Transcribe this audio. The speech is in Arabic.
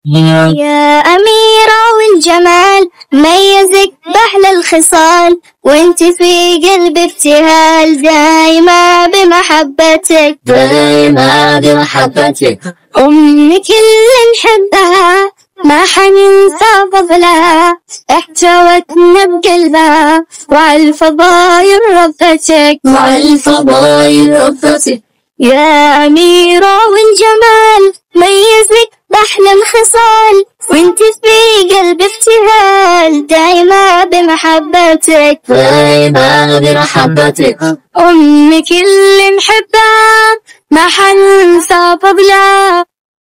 يا أميرة والجمال ميزك بأحلى الخصال، وانت في قلبي ابتهال دايما بمحبتك دايما بمحبتك. أمك اللي نحبها ما حننسى فضلها، احتوتنا بقلبها وعلى الفضايل ربتك يا أميرة والجمال ميزك بأحلى الخصال، وانت في قلبي ابتهال دايما بمحبتك أمك اللي نحبها ما حننسى فضلها،